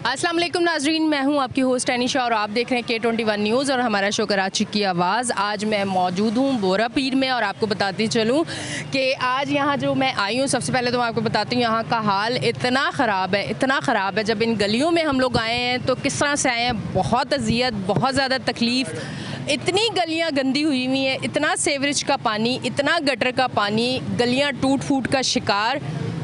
अस्सलाम वालेकुम नाजरीन, मैं हूं आपकी होस्ट अनीशा और आप देख रहे हैं K21 न्यूज़ और हमारा शो कराची की आवाज़। आज मैं मौजूद हूं बोरा पीर में और आपको बताती चलूं कि आज यहां जो मैं आई हूं, सबसे पहले तो मैं आपको बताती हूं यहां का हाल इतना ख़राब है। जब इन गलियों में हम लोग आए हैं तो किस तरह से आए हैं, बहुत अजियत, बहुत ज़्यादा तकलीफ़। इतनी गलियां गंदी हुई हुई हैं, इतना सेवरेज का पानी, इतना गटर का पानी, गलियां टूट फूट का शिकार।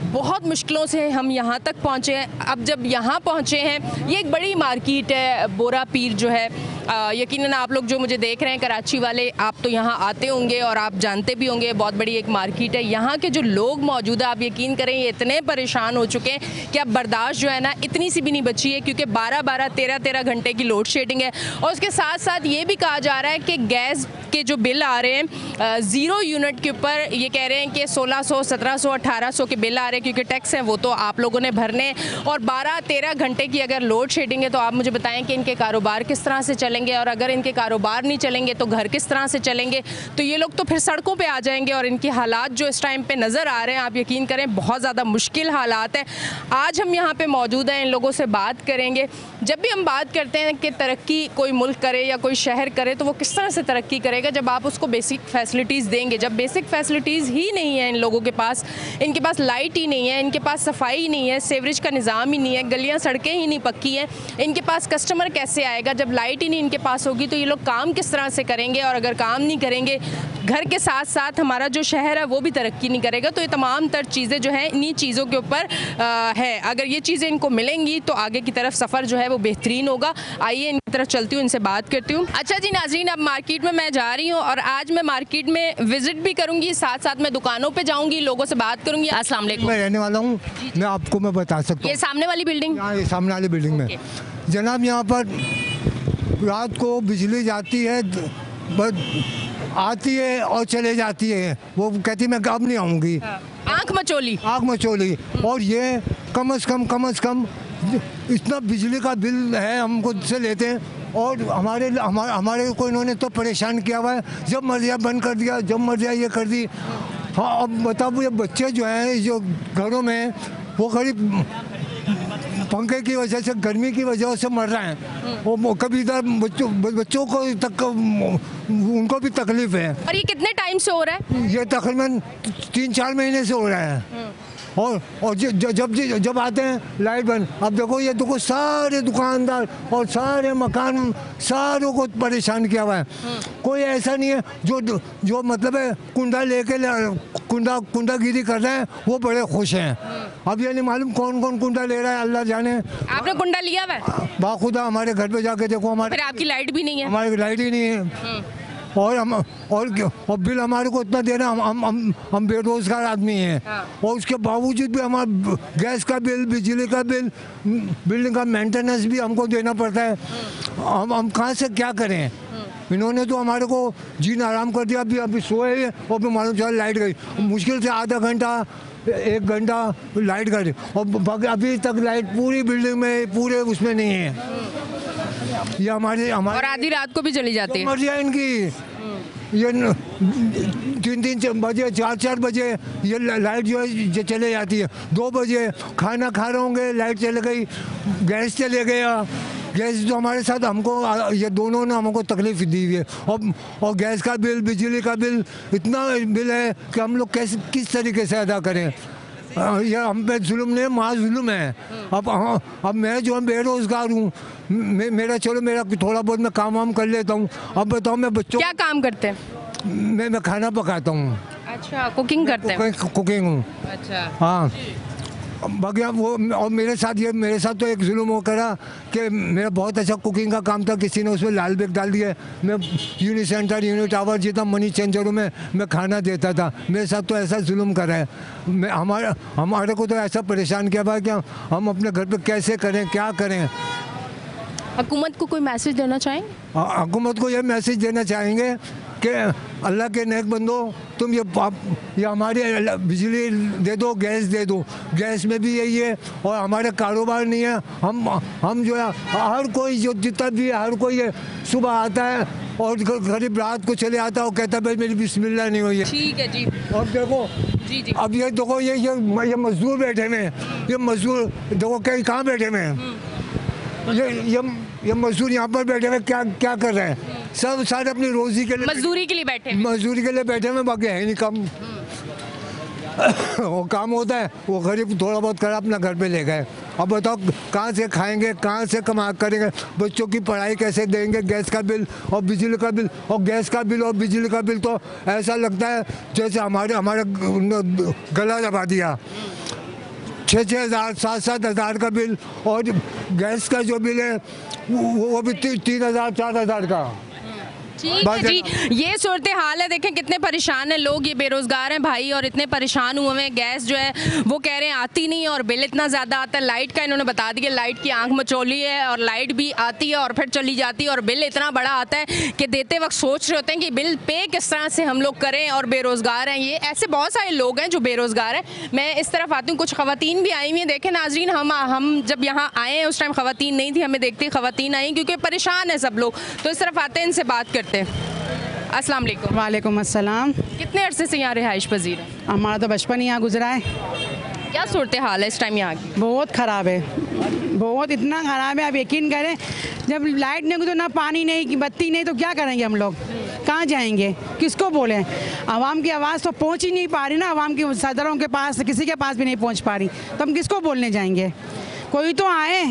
बहुत मुश्किलों से हम यहाँ तक पहुँचे हैं। अब जब यहाँ पहुँचे हैं, ये एक बड़ी मार्केट है बोरा पीर जो है। यकीनन आप लोग जो मुझे देख रहे हैं कराची वाले, आप तो यहाँ आते होंगे और आप जानते भी होंगे, बहुत बड़ी एक मार्केट है। यहाँ के जो लोग मौजूद हैं, आप यकीन करें ये इतने परेशान हो चुके हैं कि अब बर्दाश्त जो है ना इतनी सी भी नहीं बची है, क्योंकि 12-12, 13-13 घंटे की लोड शेडिंग है। और उसके साथ साथ ये भी कहा जा रहा है कि गैस के जो बिल आ रहे हैं 0 यूनिट के ऊपर, ये कह रहे हैं कि 1600, 1700, 1800 के बिल आ रहे हैं, क्योंकि टैक्स हैं वो तो आप लोगों ने भरने। और 12-13 घंटे की अगर लोड शेडिंग है तो आप मुझे बताएं कि इनके कारोबार किस तरह से चलेंगे, और अगर इनके कारोबार नहीं चलेंगे तो घर किस तरह से चलेंगे। तो ये लोग तो फिर सड़कों पे आ जाएंगे और इनके हालात जो इस टाइम पे नज़र आ रहे हैं, आप यकीन करें बहुत ज़्यादा मुश्किल हालात हैं। आज हम यहाँ पे मौजूद हैं, इन लोगों से बात करेंगे। जब भी हम बात करते हैं कि तरक्की कोई मुल्क करे या कोई शहर करे तो वो किस तरह से तरक्की करेगा, जब आप उसको बेसिक फैसिलिटीज़ देंगे। जब बेसिक फैसिलिटीज़ ही नहीं है इन लोगों के पास, इनके पास लाइट ही नहीं है, इनके पास सफाई ही नहीं है, सेवरेज का निज़ाम ही नहीं है, गलियाँ सड़कें ही नहीं पक्की हैं, इनके पास कस्टमर कैसे आएगा? जब लाइट ही नहीं इनके पास होगी तो ये लोग काम किस तरह से करेंगे? और अगर काम नहीं करेंगे, घर के साथ साथ हमारा जो शहर है वो भी तरक्की नहीं करेगा। तो ये तमाम तर चीज़ें जो हैं इन्हीं चीज़ों के ऊपर है। अगर ये चीज़ें इनको मिलेंगी तो आगे की तरफ सफ़र जो है वो बेहतरीन होगा। आइए इनकी तरफ चलती हूँ, इनसे बात करती हूँ। अच्छा जी नाज़रीन, अब मार्केट में मैं जा रही हूँ और आज मैं मार्केट में विजिट भी करूँगी, साथ साथ मैं दुकानों पर जाऊँगी, लोगों से बात करूँगी। अस्सलाम वालेकुम। मैं रहने वाला हूँ, मैं बता सकता हूँ। ये सामने वाली बिल्डिंग? हाँ, ये सामने वाली बिल्डिंग में जनाब, यहाँ पर रात को बिजली जाती है, आती है और चले जाती है। वो कहती मैं अब नहीं आऊँगी। आँख मचोली। और ये कम से कम इतना बिजली का बिल है हमको से लेते हैं। और हमारे को इन्होंने तो परेशान किया हुआ है। जब मर्जी बंद कर दिया, जब मर्जी ये कर दी। हाँ, अब बताओ, ये बच्चे जो हैं जो घरों में, वो करीब पंखे की वजह से, गर्मी की वजह से मर रहे हैं। वो कभी इधर बच्चों को तक उनको भी तकलीफ है। और ये कितने टाइम से हो रहा है? ये तकरीबन 3-4 महीने से हो रहा है। और जब आते हैं लाइट बंद। अब देखो, ये सारे दुकानदार और सारे मकान, सारों को परेशान किया हुआ है। कोई ऐसा नहीं है जो मतलब है कुंडा लेके कुंडागिरी कर रहे हैं, वो बड़े खुश हैं। अब ये नहीं मालूम कौन कौन कुंडा ले रहा है, अल्लाह जाने। आपने कुंडा लिया हुआ है? बाखुदा हमारे घर पे जाके देखो, हमारे फिर आपकी लाइट भी नहीं है? हमारी लाइट ही नहीं है। और बिल हमारे को इतना देना, हम बेरोजगार आदमी हैं। और उसके बावजूद भी हमारा गैस का बिल, बिजली का बिल, बिल्डिंग का मेंटेनेंस भी हमको देना पड़ता है। हम कहाँ से क्या करें? इन्होंने तो हमारे को जीना आराम कर दिया। अभी सोए और भी मालूम चला लाइट गई। मुश्किल से आधा घंटा 1 घंटा लाइट गई और अभी तक लाइट पूरी बिल्डिंग में, पूरे उसमें नहीं है। ये हमारे और आधी रात को भी चली जाती है। मर्जी है इनकी। ये 3-3 बजे, 4-4 बजे ये लाइट जो है चले जाती है। 2 बजे खाना खा रहे होंगे, लाइट चले गई, गैस चले गया। गैस जो हमारे साथ हमको, ये दोनों ने हमको तकलीफ दी हुई है। और गैस का बिल, बिजली का बिल, इतना बिल है कि हम लोग किस तरीके से अदा करें? ये हम पे जुल्म नहीं, जुल्म है। अब मैं जो बेरोजगार हूँ, मेरा थोड़ा बहुत मैं काम वाम कर लेता हूँ। अब बताओ, मैं बच्चों क्या काम करते हैं? मैं खाना पकाता हूँ। अच्छा, कुकिंग करते हैं? कुकिंग हूँ। अच्छा, हाँ। बाकी वो, और मेरे साथ तो एक जुल्म हो करा कि मेरा बहुत अच्छा कुकिंग का काम था, किसी ने उसमें लाल बेग डाल दिया। मैं यूनिट सेंटर, यूनिट टावर जितना मनी चेंजरों में मैं खाना देता था। मेरे साथ तो ऐसा जुल्म करा है। हमारे को तो ऐसा परेशान किया भाई कि हम अपने घर पे कैसे करें, क्या करें? हुकूमत को कोई मैसेज देना चाहेंगे? हुकूमत को ये मैसेज देना चाहेंगे कि अल्लाह के नेक बंदो, तुम ये हमारी बिजली दे दो, गैस दे दो। गैस में भी यही है। और हमारे कारोबार नहीं है। हम जो है, हर कोई जो जितना भी है, हर कोई सुबह आता है और करीब रात को चले आता है और कहता है भाई मेरी बिस्मिल्लाह नहीं हुई है। ठीक है जी। अब देखो जी। अब ये देखो, ये मजदूर बैठे हुए हैं। ये मजदूर देखो कहीं कहाँ बैठे हुए हैं। ये मजदूर यहाँ पर बैठे हुए क्या क्या कर रहे हैं? सब सारे अपनी रोजी के लिए मजदूरी के लिए बैठे हैं। मजदूरी के लिए बैठे हुए, बाकी है नहीं काम। वो काम होता है, वो गरीब थोड़ा बहुत करा अपना घर पे ले गए। अब बताओ कहाँ से खाएंगे, कहाँ से कमा करेंगे? बच्चों की पढ़ाई कैसे देंगे? गैस का बिल और बिजली का बिल, और गैस का बिल और बिजली का बिल तो ऐसा लगता है जैसे हमारे गला दबा दिया। 6-6 हज़ार 7-7 हज़ार का बिल, और गैस का जो बिल है वो भी 3 हज़ार 4 हज़ार का। ठीक है जी, ये सूरत हाल है। देखें कितने परेशान हैं लोग, ये बेरोजगार हैं भाई और इतने परेशान हुए हैं। गैस जो है वो कह रहे हैं आती नहीं और बिल इतना ज़्यादा आता है। लाइट का इन्होंने बता दिया, लाइट की आंख मचोली है और लाइट भी आती है और फिर चली जाती है और बिल इतना बड़ा आता है कि देते वक्त सोच रहे होते हैं कि बिल पे किस तरह से हम लोग करें, और बेरोजगार हैं। ये ऐसे बहुत सारे लोग हैं जो बेरोजगार हैं। मैं इस तरफ आती हूँ, कुछ खवातीन भी आई हुई हैं। देखें नाजरीन, हम जब यहाँ आए हैं उस टाइम खवातीन नहीं थी, हमें देखते ही खवातीन आई क्योंकि परेशान है सब लोग। तो इस तरफ आते हैं, इनसे बात करते हैं। अस्सलाम वालेकुम। वालेकुम अस्सलाम। कितने अरसे से यहाँ रिहाइश पजीर है? हमारा तो बचपन यहाँ गुजरा है। क्या सूरत हाल है इस टाइम यहाँ की? बहुत ख़राब है, बहुत इतना ख़राब है, आप यकीन करें जब लाइट नहीं तो ना पानी नहीं, बत्ती नहीं, तो क्या करेंगे हम लोग? कहाँ जाएंगे? किसको बोलें? आवाम की आवाज़ तो पहुँच ही नहीं पा रही ना, आवाम की सदरों के पास, किसी के पास भी नहीं पहुँच पा रही, तो हम किसको बोलने जाएंगे? कोई तो आए,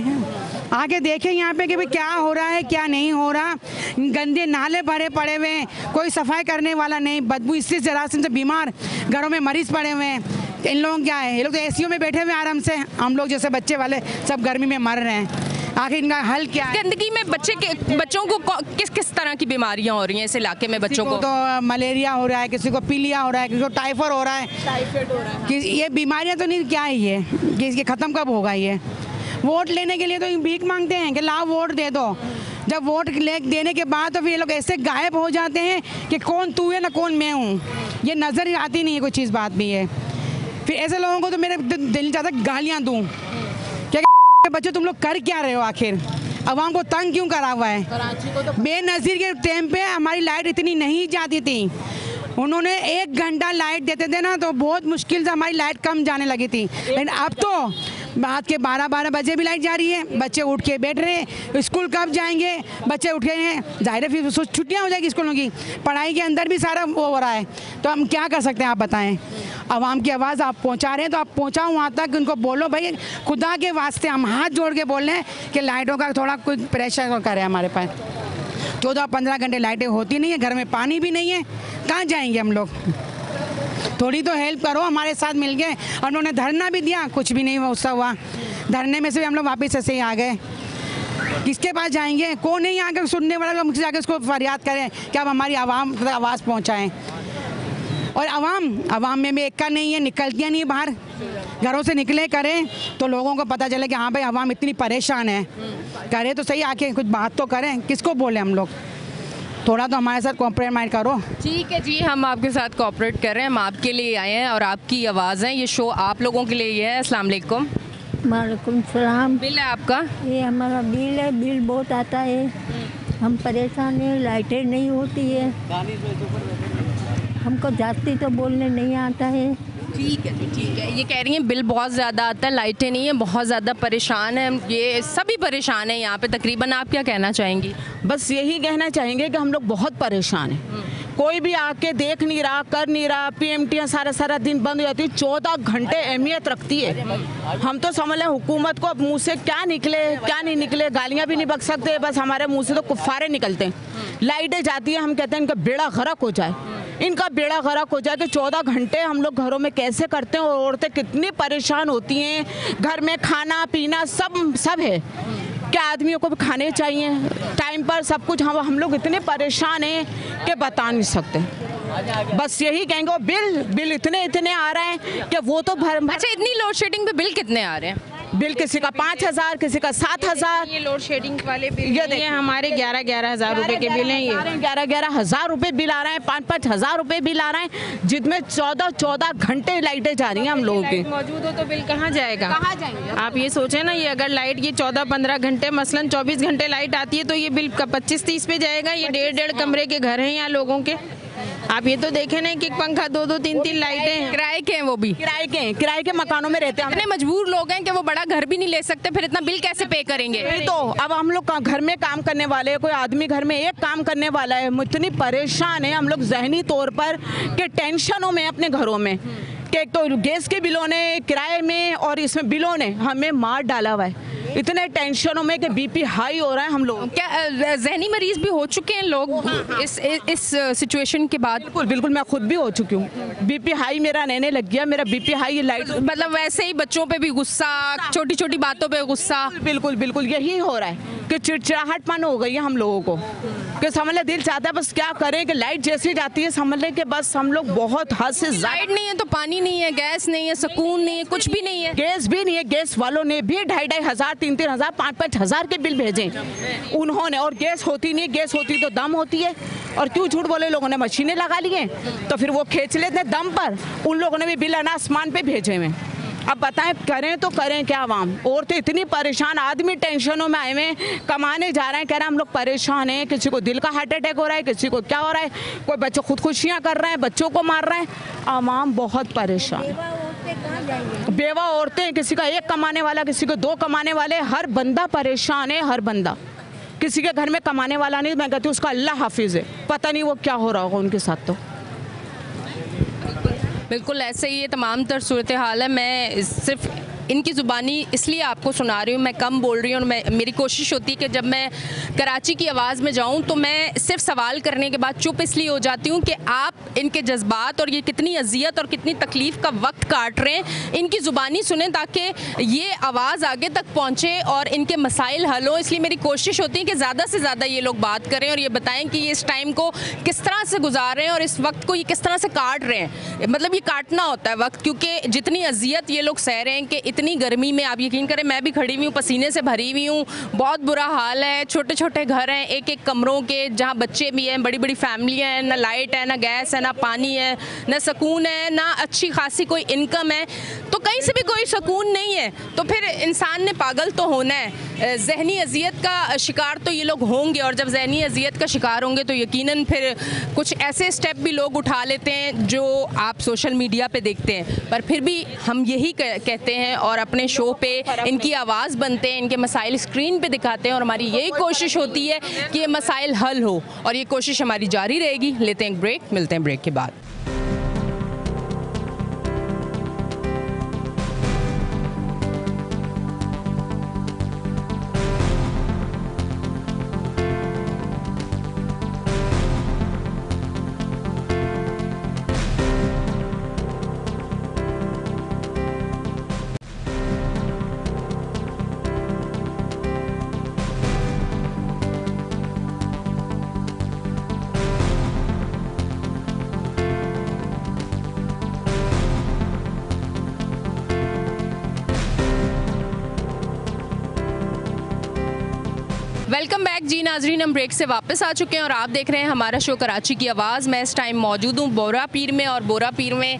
आके देखें यहाँ पे कि भाई क्या हो रहा है, क्या नहीं हो रहा। गंदे नाले भरे पड़े हुए हैं, कोई सफाई करने वाला नहीं, बदबू इससे जरासीम से बीमार, घरों में मरीज पड़े हुए हैं। इन लोगों क्या है, ये लोग तो एसीओ में बैठे हुए हैं आराम से, हम लोग जैसे बच्चे वाले सब गर्मी में मर रहे हैं। आखिर इनका हल क्या है? गंदगी में बच्चों को किस किस तरह की बीमारियां हो रही हैं इस इलाके में? बच्चों को तो मलेरिया हो रहा है, किसी को पीलिया हो रहा है, किसी को टाइफाइड हो रहा है। कि ये बीमारियां तो नहीं, क्या है ये कि इसके ख़त्म कब होगा? ये वोट लेने के लिए तो भीख मांगते हैं कि लाओ वोट दे दो। जब वोट देने के बाद तो फिर ये लोग ऐसे गायब हो जाते हैं कि कौन तू है ना कौन मैं हूँ, ये नज़र ही आती नहीं है कोई चीज़। बात भी है, फिर ऐसे लोगों को तो मेरे दिल चाहता गालियाँ दूँ, क्या बच्चे तुम लोग कर क्या रहे हो? आखिर आवाम को तंग क्यों करा हुआ है? बेनज़ीर के टाइम पे हमारी लाइट इतनी नहीं जाती थी, उन्होंने 1 घंटा लाइट देते थे ना तो बहुत मुश्किल से हमारी लाइट कम जाने लगी थी। लेकिन अब तो रात के 12-12 बजे भी लाइट जा रही है, बच्चे उठ के बैठ रहे हैं। स्कूल कब जाएंगे? बच्चे उठ गए हैं, जाहिर है फिर छुट्टियाँ हो जाएगी स्कूलों की, पढ़ाई के अंदर भी सारा वो हो रहा है। तो हम क्या कर सकते हैं आप बताएं? आवाम की आवाज़ आप पहुंचा रहे हैं तो आप पहुंचाओ वहाँ तक, उनको बोलो भाई खुदा के वास्ते हम हाथ जोड़ के बोल रहे हैं कि लाइटों का थोड़ा कोई प्रेशर करे हमारे पास। 14-15 घंटे लाइटें होती नहीं है, घर में पानी भी नहीं है, कहाँ जाएंगे हम लोग? थोड़ी तो हेल्प करो हमारे साथ मिल गए। और उन्होंने धरना भी दिया, कुछ भी नहीं उससे हुआ। धरने में से भी हम लोग वापस ऐसे ही आ गए। किसके पास जाएंगे? कौन नहीं आकर सुनने वाला, मुझसे जाकर उसको फरियाद करें कि आप हमारी आवाम तक आवाज़ पहुँचाएँ। और आवाम में भी एक का नहीं है, निकलतियाँ नहीं बाहर, घरों से निकले करें तो लोगों को पता चले कि हाँ भाई आवाम इतनी परेशान है। करें तो सही, आके कुछ बात तो करें, किसको बोले हम लोग? थोड़ा तो हमारे साथ कॉपरेट करो। ठीक है जी, हम आपके साथ कॉपरेट कर रहे हैं, हम आपके लिए आए हैं और आपकी आवाज़ है, ये शो आप लोगों के लिए ही है। अस्सलाम वालेकुम। वालेकुम सलाम। बिल है आपका? ये हमारा बिल है, बिल बहुत आता है, हम परेशान हैं, लाइटें नहीं होती है, हमको जाती तो बोलने नहीं आता है। ठीक है जी, ठीक है। ये कह रही हैं बिल बहुत ज़्यादा आता है, लाइटें नहीं है, बहुत ज़्यादा परेशान है, ये सभी परेशान हैं यहाँ पे तकरीबन। आप क्या कहना चाहेंगी? बस यही कहना चाहेंगे कि हम लोग बहुत परेशान हैं। कोई भी आके देख नहीं रहा, कर नहीं रहा। पीएमटी सारा दिन बंद हो जाती है, 14 घंटे अहमियत रखती है। हम तो समझ लें हुकूमत को अब मुँह से क्या निकले क्या नहीं निकले, गालियाँ भी नहीं बक सकते, बस हमारे मुँह से तो कुफ्फारे निकलते हैं। लाइटें जाती हैं, हम कहते हैं इनका बेड़ा गर्क हो जाए, इनका बेड़ा गर्क हो जाए कि 14 घंटे हम लोग घरों में कैसे करते हैं। और औरतें कितनी परेशान होती हैं, घर में खाना पीना सब है, क्या आदमियों को भी खाने चाहिए टाइम पर सब कुछ। हम लोग इतने परेशान हैं कि बता नहीं सकते। बस यही कहेंगे, वो बिल इतने आ रहे हैं कि वो तो भर। अच्छा, इतनी लोड शेडिंग पे बिल कितने आ रहे हैं? बिल किसी का 5,000, किसी का 7,000। ये लोड शेडिंग वाले बिल, ये देखिए हमारे 11-11 हज़ार रुपए के बिल हैं। ये 11-11 हज़ार रुपए बिल आ रहे हैं, 5-5 हज़ार रुपए बिल आ रहे हैं, जिसमें 14 घंटे लाइटें जा रही हैं हम लोगों की। मौजूद हो तो बिल कहाँ जाएगा? कहाँ जाएंगे? आप ये सोचें ना, ये अगर लाइट ये 14-15 घंटे मसलन 24 घंटे लाइट आती है तो ये बिल का 25-30 पे जाएगा। ये 1.5 कमरे के घर हैं यहाँ लोगों के, आप ये तो देखे ना कि पंखा 2-2 3-3 लाइटें हैं। किराए के हैं वो भी? किराए के मकानों में रहते हैं। इतने मजबूर लोग हैं कि वो बड़ा घर भी नहीं ले सकते, फिर इतना बिल कैसे पे करेंगे? यही तो अब हम लोग घर में काम करने वाले हैं, कोई आदमी घर में एक काम करने वाला है, इतनी परेशान है हम लोग जहनी तौर पर कि टेंशनों में अपने घरों में कि एक तो गैस के बिलों ने, किराए में और इसमें बिलों ने हमें मार डाला हुआ है। इतने टेंशनों में कि बीपी हाई हो रहा है हम लोग। क्या जहनी मरीज भी हो चुके हैं लोग इस सिचुएशन के बाद? बिल्कुल बिल्कुल, मैं खुद भी हो चुकी हूँ। बीपी हाई मेरा रहने लग गया, मेरा बीपी हाई लाइट, मतलब वैसे ही बच्चों पे भी गुस्सा, छोटी छोटी बातों पे गुस्सा। बिल्कुल बिल्कुल यही हो रहा है कि चिड़चिड़ाहटपन हो गई है हम लोगों को कि समझ ले दिल चाहता है बस क्या करें कि लाइट जैसी जाती है समझ ले कि बस हम लोग बहुत हद से लाइट नहीं है तो पानी नहीं है, गैस नहीं है, सुकून नहीं है, कुछ भी नहीं है। गैस भी नहीं है। गैस वालों ने भी 2,500 हज़ार 3-3 हज़ार 5-5 हज़ार के बिल भेजे उन्होंने, और गैस होती नहीं है। गैस होती तो दम होती है, और क्यों झूठ बोले, लोगों ने मशीनें लगा ली हैं तो फिर वो खींच लेते हैं दम पर। उन लोगों ने भी बिल आसमान पे भेजे हुए। अब बताएं करें तो करें क्या आवाम? औरतें इतनी परेशान, आदमी टेंशनों में आए हुए, कमाने जा रहे हैं, कह रहे हैं हम लोग परेशान हैं, किसी को दिल का हार्ट अटैक हो रहा है, किसी को क्या हो रहा है, कोई बच्चे खुदकुशियाँ कर रहे हैं, बच्चों को मार रहे हैं। आवाम बहुत परेशान, बेवा औरतें, किसी का एक कमाने वाला, किसी को 2 कमाने वाले, हर बंदा परेशान है, हर बंदा। किसी के घर में कमाने वाला नहीं, मैं कहती हूँ उसका अल्लाह हाफिज़ है, पता नहीं वो क्या हो रहा होगा उनके साथ। तो बिल्कुल ऐसे ही ये तमाम तर सूरत हाल है। मैं सिर्फ इनकी ज़ुबानी इसलिए आपको सुना रही हूँ, मैं कम बोल रही हूँ, और मेरी कोशिश होती है कि जब मैं कराची की आवाज़ में जाऊँ तो मैं सिर्फ सवाल करने के बाद चुप इसलिए हो जाती हूँ कि आप इनके जज्बात और ये कितनी अजियत और कितनी तकलीफ़ का वक्त काट रहे हैं, इनकी ज़ुबानी सुने ताकि ये आवाज़ आगे तक पहुँचे और इनके मसाइल हल हो। इसलिए मेरी कोशिश होती है कि ज़्यादा से ज़्यादा ये लोग बात करें और ये बताएँ कि ये इस टाइम को किस तरह से गुजार रहे हैं और इस वक्त को ये किस तरह से काट रहे हैं। मतलब ये काटना होता है वक्त, क्योंकि जितनी अजियत ये लोग सह रहे हैं कि इतनी गर्मी में, आप यकीन करें मैं भी खड़ी हुई हूँ, पसीने से भरी हुई हूँ, बहुत बुरा हाल है। छोटे छोटे घर हैं, एक एक कमरों के, जहाँ बच्चे भी हैं, बड़ी बड़ी फैमिलियाँ हैं, ना लाइट है, ना गैस है, ना पानी है, ना सुकून है, ना अच्छी खासी कोई इनकम है, तो कहीं से भी कोई सुकून नहीं है। तो फिर इंसान ने पागल तो होना है। जहनी अजियत का शिकार तो ये लोग होंगे, और जब जहनी अजियत का शिकार होंगे तो यकीनन फिर कुछ ऐसे स्टेप भी लोग उठा लेते हैं जो आप सोशल मीडिया पे देखते हैं। पर फिर भी हम यही कहते हैं और अपने शो पे इनकी आवाज़ बनते हैं, इनके मसाइल स्क्रीन पे दिखाते हैं, और हमारी यही कोशिश होती है कि ये मसाइल हल हो, और ये कोशिश हमारी जारी रहेगी। लेते हैं एक ब्रेक, मिलते हैं ब्रेक के बाद। वेलकम बैक जी नाजरीन, हम ब्रेक से वापस आ चुके हैं और आप देख रहे हैं हमारा शो कराची की आवाज़। मैं इस टाइम मौजूद हूँ बोरा पीर में, और बोरा पीर में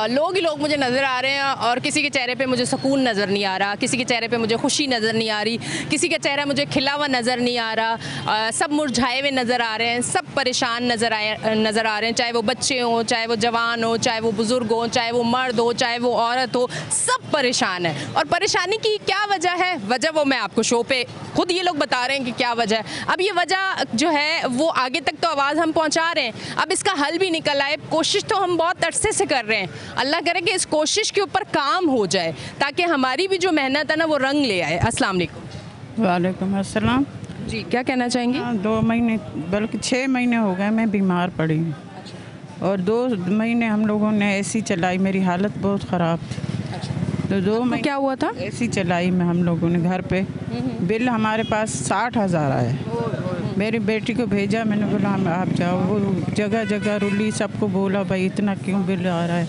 लोग ही लोग मुझे नज़र आ रहे हैं, और किसी के चेहरे पे मुझे सुकून नज़र नहीं आ रहा, किसी के चेहरे पे मुझे खुशी नज़र नहीं आ रही, किसी का चेहरा मुझे खिला हुआ नज़र नहीं आ रहा। सब मुरझाए हुए नज़र आ रहे हैं, सब परेशान नज़र आ रहे हैं, चाहे वो बच्चे हों, चाहे वो जवान हो, चाहे वो बुज़ुर्ग हो, चाहे वो मर्द हो, चाहे वो औरत हो, सब परेशान है। और परेशानी की क्या वजह है? वजह वो मैं आपको शो पे खुद ये लोग बता रहे हैं कि क्या वजह है। अब ये वजह जो है वो आगे तक तो आवाज़ हम पहुंचा रहे हैं, अब इसका हल भी निकल आए। कोशिश तो हम बहुत अरसे से कर रहे हैं, अल्लाह करे कि इस कोशिश के ऊपर काम हो जाए ताकि हमारी भी जो मेहनत है ना वो रंग ले आए। अस्सलाम वालेकुम। वालेकुम अस्सलाम जी, क्या कहना चाहेंगी? 2 महीने बल्कि 6 महीने हो गए मैं बीमार पड़ी हूँ, और 2 महीने हम लोगों ने एसी चलाई, मेरी हालत बहुत ख़राब थी। तो 2 महीने क्या हुआ था? एसी चलाई में हम लोगों ने घर पे, बिल हमारे पास 60,000 आया। मेरी बेटी को भेजा, मैंने बोला हम आप जाओ, वो जगह जगह रुली, सबको बोला भाई इतना क्यों बिल आ रहा है।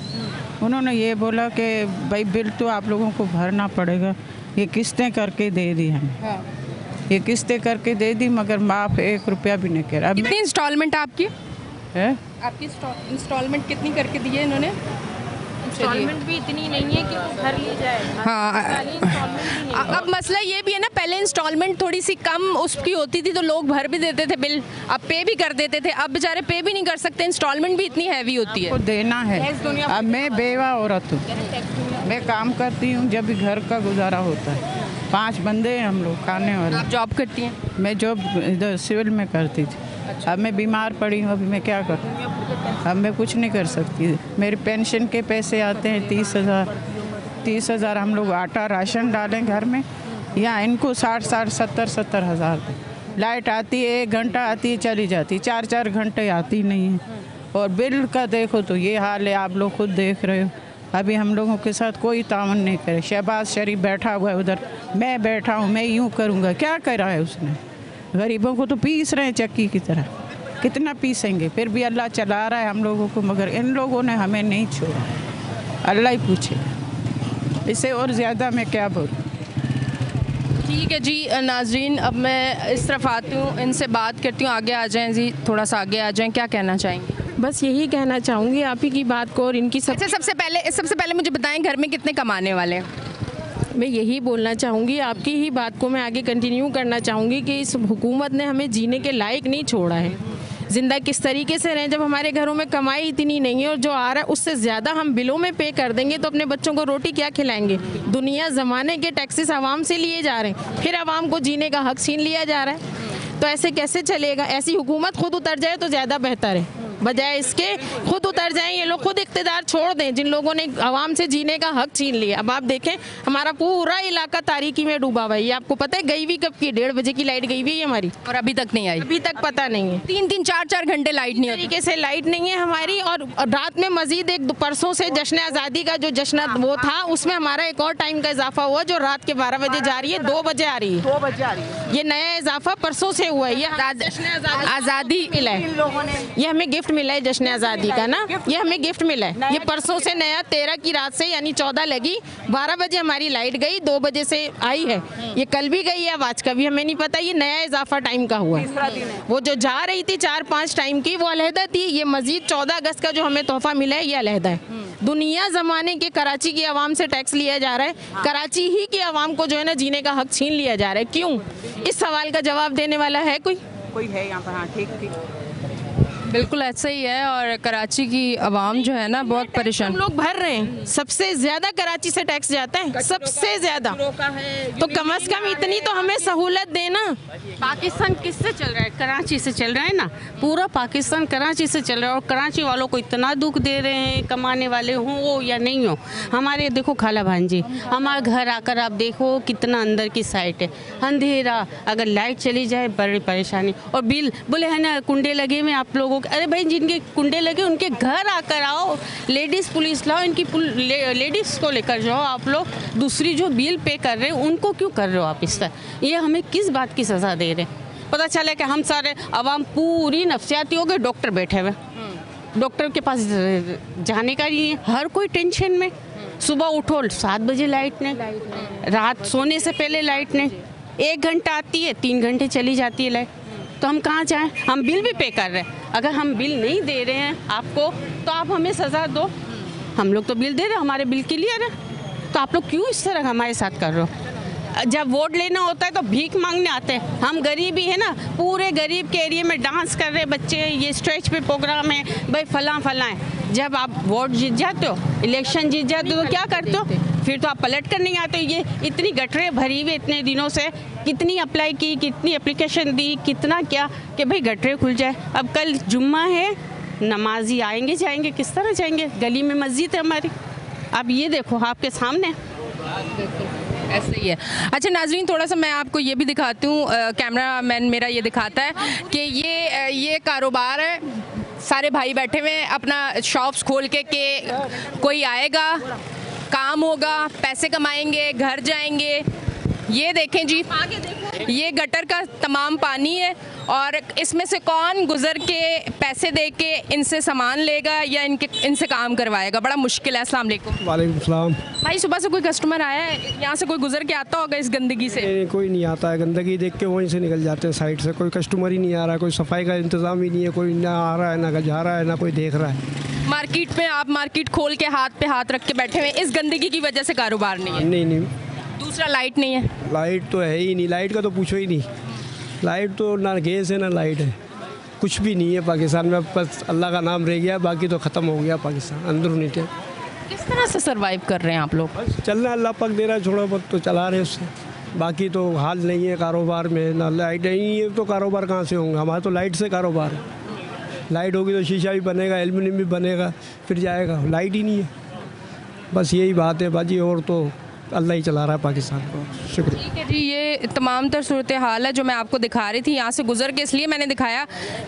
उन्होंने ये बोला कि भाई बिल तो आप लोगों को भरना पड़ेगा, ये किस्तें करके दे दी हमें। ये किस्तें करके दे दी, मगर माफ़ 1 रुपया भी नहीं कर। अब कितनी इंस्टॉलमेंट आपकी है? आपकी इंस्टॉलमेंट कितनी करके दी है इन्होंने? इंस्टॉलमेंट भी इतनी नहीं है कि वो भर ली जाए। हाँ, अब मसला ये भी है ना, पहले इंस्टॉलमेंट थोड़ी सी कम उसकी होती थी तो लोग भर भी देते थे बिल, अब पे भी कर देते थे। अब बेचारे पे भी नहीं कर सकते, इंस्टॉलमेंट भी इतनी हैवी होती है। को देना है। अब मैं बेवा औरत हूँ, मैं काम करती हूँ जब भी घर का गुजारा होता है। 5 बंदे हैं हम लोग खाने वाले। आप जॉब करती हैं? मैं जॉब इधर सिविल में करती थी। अब मैं बीमार पड़ी हूँ, अभी मैं क्या करूँ? अब मैं कुछ नहीं कर सकती। मेरे पेंशन के पैसे आते हैं 30,000 हम लोग आटा राशन डालें घर में, या इनको 60 70 हज़ार। लाइट आती है 1 घंटा आती है चली जाती, 4 घंटे आती नहीं है। और बिल का देखो तो ये हाल है, आप लोग खुद देख रहे हो। अभी हम लोगों के साथ कोई तावन नहीं करे। शहबाज शरीफ बैठा हुआ है उधर, मैं बैठा हूँ, मैं यूँ करूँगा। क्या करा है उसने? गरीबों को तो पीस रहे हैं चक्की की तरह। कितना पीसेंगे? फिर भी अल्लाह चला रहा है हम लोगों को, मगर इन लोगों ने हमें नहीं छोड़ा। अल्लाह ही पूछे, इससे और ज़्यादा मैं क्या बोलूँ। ठीक है जी नाजरीन, अब मैं इस तरफ आती हूँ, इनसे बात करती हूँ। आगे आ जाएं जी, थोड़ा सा आगे आ जाएं। क्या कहना चाहेंगे? बस यही कहना चाहूँगी आप ही की बात को और इनकी सब। अच्छा, सबसे पहले मुझे बताएं, घर में कितने कमाने वाले हैं? मैं यही बोलना चाहूँगी, आपकी ही बात को मैं आगे कंटिन्यू करना चाहूँगी कि इस हुकूमत ने हमें जीने के लायक नहीं छोड़ा है। ज़िंदा किस तरीके से रहें जब हमारे घरों में कमाई इतनी नहीं है और जो आ रहा है उससे ज़्यादा हम बिलों में पे कर देंगे तो अपने बच्चों को रोटी क्या खिलाएंगे? दुनिया ज़माने के टैक्सेस आवाम से लिए जा रहे हैं, फिर आवाम को जीने का हक छीन लिया जा रहा है। तो ऐसे कैसे चलेगा? ऐसी हुकूमत खुद उतर जाए तो ज़्यादा बेहतर है, बजाय इसके खुद उतर जाएं ये लोग, खुद इक़्तिदार छोड़ दें जिन लोगों ने आवाम से जीने का हक छीन लिया। अब आप देखें हमारा पूरा इलाका तारीकी में डूबा हुआ है। ये आपको पता है गई हुई कब की? 1:30 बजे की लाइट गई हुई है हमारी और अभी तक नहीं आई। अभी तक पता नहीं है, 3-3 4-4 घंटे लाइट नहीं, तरीके से लाइट नहीं है हमारी। और रात में मजीद एक परसों से जश्न आज़ादी का जो जश्न वो था, उसमें हमारा एक और टाइम का इजाफा हुआ जो रात के 12 बजे जा रही है, 2 बजे आ रही है। 2 बजे आ रही है। ये नया इजाफा परसों से हुआ है। ये आज़ादी मिला है, ये हमें गिफ्ट मिला है जश्न आज़ादी का ना, ये हमें गिफ्ट मिला है। ये परसों से नया 13 की रात से यानी 14 लगी, 12 बजे हमारी लाइट गई, 2 बजे से आई है। ये कल भी गई है, आज का भी हमें नहीं पता। ये नया इजाफा टाइम का हुआ है। वो जो जा रही थी 4-5 टाइम की वो अलहदा थी, ये मजीद 14 अगस्त का जो हमें तोहफा मिला है ये अलहदा है। दुनिया जमाने के कराची की आवाम से टैक्स लिया जा रहा है, कराची ही की आवाम को जो है ना जीने का हक छीन लिया जा रहा है। क्यों? इस सवाल का जवाब देने वाला है कोई है यहाँ पर? हाँ, ठीक। बिल्कुल ऐसा ही है। और कराची की आवाम जो है ना बहुत परेशान, लोग भर रहे हैं। सबसे ज्यादा कराची से टैक्स जाता है, सबसे ज्यादा। तो कम से कम इतनी तो हमें सहूलत देना। पाकिस्तान किससे चल रहा है? कराची से चल रहा है ना, पूरा पाकिस्तान कराची से चल रहा है। और कराची वालों को इतना दुख दे रहे हैं, कमाने वाले हों वो या नहीं हो। हमारे देखो खाला भांजी, हमारे घर आकर आप देखो कितना अंदर की साइड है, अंधेरा, अगर लाइट चली जाए बड़ी परेशानी। और बिल बोले है ना कुंडे लगे हुए आप लोगों, अरे भाई जिनके कुंडे लगे उनके घर आकर आओ, लेडीज़ पुलिस लाओ, इनकी लेडीज़ को लेकर जाओ आप लोग। दूसरी जो बिल पे कर रहे हैं उनको क्यों कर रहे हो आप इस तरह? ये हमें किस बात की सज़ा दे रहे हैं? पता चला कि हम सारे आवाम पूरी नफसियाती हो गए, डॉक्टर बैठे हुए, डॉक्टर के पास जाने का नहीं है, हर कोई टेंशन में। सुबह उठो 7 बजे लाइट नहीं, रात सोने से पहले लाइट नहीं, 1 घंटा आती है, 3 घंटे चली जाती है लाइट। तो हम कहाँ जाएं? हम बिल भी पे कर रहे हैं। अगर हम बिल नहीं दे रहे हैं आपको तो आप हमें सज़ा दो। हम लोग तो बिल दे रहे हैं, हमारे बिल क्लियर है, तो आप लोग क्यों इस तरह हमारे साथ कर रहे हो? जब वोट लेना होता है तो भीख मांगने आते हैं। हम गरीब ही है ना, पूरे गरीब के एरिया में डांस कर रहे बच्चे, ये स्टेज पे प्रोग्राम है, भाई फलां है। जब आप वोट जीत जाते हो, इलेक्शन जीत जाते हो तो क्या करते हो? फिर तो आप पलट कर नहीं आते। ये इतनी गटरें भरी हुई इतने दिनों से, कितनी अप्लाई की, कितनी एप्लीकेशन दी, कितना क्या कि भाई गटरें खुल जाए। अब कल जुम्मा है, नमाजी आएंगे जाएंगे, किस तरह जाएंगे? गली में मस्जिद है हमारी, अब ये देखो आपके सामने। ऐसे ही है। अच्छा नाजरीन, थोड़ा सा मैं आपको ये भी दिखाती हूँ, कैमरा मैन मेरा ये दिखाता है कि ये कारोबार है, सारे भाई बैठे हुए हैं अपना शॉप्स खोल के कोई आएगा, काम होगा, पैसे कमाएंगे, घर जाएंगे। ये देखें जी, ये गटर का तमाम पानी है और इसमें से कौन गुजर के पैसे दे के इनसे सामान लेगा या इनसे काम करवाएगा? बड़ा मुश्किल है। अस्सलाम वालेकुम। वालेकुम सलाम। भाई सुबह से कोई कस्टमर आया है यहाँ से? कोई गुजर के आता होगा इस गंदगी से? नहीं, कोई नहीं आता है। गंदगी देख के वहीं से निकल जाते हैं साइड से। कोई कस्टमर ही नहीं आ रहा है, कोई सफाई का इंतज़ाम ही नहीं है, कोई ना आ रहा है ना जा रहा है, ना कोई देख रहा है। मार्केट में आप मार्केट खोल के हाथ पे हाथ रख के बैठे हुए हैं, इस गंदगी की वजह से कारोबार नहीं है? नहीं, दूसरा लाइट नहीं है? लाइट तो है ही नहीं, लाइट का तो पूछो ही नहीं। लाइट तो ना गैस है ना लाइट है, कुछ भी नहीं है पाकिस्तान में। बस अल्लाह का नाम रह गया, बाकी तो ख़त्म हो गया पाकिस्तान अंदरूनी थे। किस तरह से सरवाइव कर रहे हैं आप लोग? बस चल रहा है, अल्लाह पाक दे रहा है, थोड़ा बहुत तो चला रहे हैं उससे। बाकी तो हाल नहीं है कारोबार में, ना लाइट नहीं है तो कारोबार कहाँ से होंगे? हमारा तो लाइट से कारोबार है। लाइट होगी तो शीशा भी बनेगा, एल्यूमिनियम भी बनेगा, फिर जाएगा। लाइट ही नहीं है, बस यही बात है बाजी। और तो अल्लाह ही चला रहा है पाकिस्तान को। शुक्रिया। ठीक है जी, ये तमाम तर सूरत हाल है जो मैं आपको दिखा रही थी। यहाँ से गुजर के इसलिए मैंने दिखाया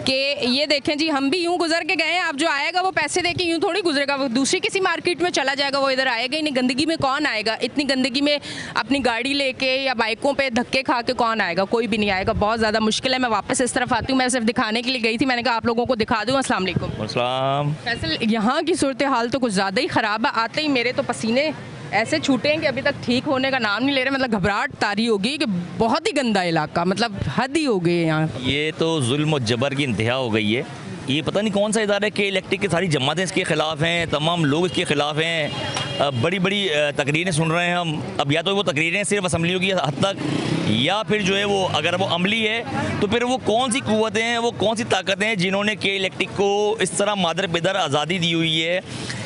कि ये देखें जी, हम भी यूँ गुजर के गए हैं। अब जो आएगा वो पैसे दे के यूँ थोड़ी गुजरेगा, वो दूसरी किसी मार्केट में चला जाएगा, वो इधर आएगा ही नहीं। गंदगी में कौन आएगा? इतनी गंदगी में अपनी गाड़ी लेके या बाइकों पे धक्के खा के कौन आएगा? कोई भी नहीं आएगा। बहुत ज़्यादा मुश्किल है। मैं वापस इस तरफ आती हूँ, मैं सिर्फ दिखाने के लिए गई थी। मैंने कहा आप लोगों को दिखा दूँ। अस्सलाम वालेकुम। फैसल, यहाँ की सूरत हाल तो कुछ ज़्यादा ही ख़राब है। आते ही मेरे तो पसीने ऐसे छूटे हैं कि अभी तक ठीक होने का नाम नहीं ले रहे। मतलब घबराहट तारी होगी कि बहुत ही गंदा इलाका, मतलब हद ही हो गई है यहाँ। ये तो जुल्म और जबर की इंतहा हो गई है। ये पता नहीं कौन सा इदारा है कि इलेक्ट्रिक की सारी जमातें इसके ख़िलाफ़ हैं, तमाम लोग इसके ख़िलाफ़ हैं। बड़ी बड़ी तकरीरें सुन रहे हैं हम। अब या तो वो तकरीरें सिर्फ असम्बलियों की हद तक, या फिर जो है वो अगर वो अमली है तो फिर वो कौन सी क़ुव्वतें हैं, वो कौन सी ताकतें हैं जिन्होंने के इलेक्ट्रिक को इस तरह मादर पिदर आज़ादी दी हुई है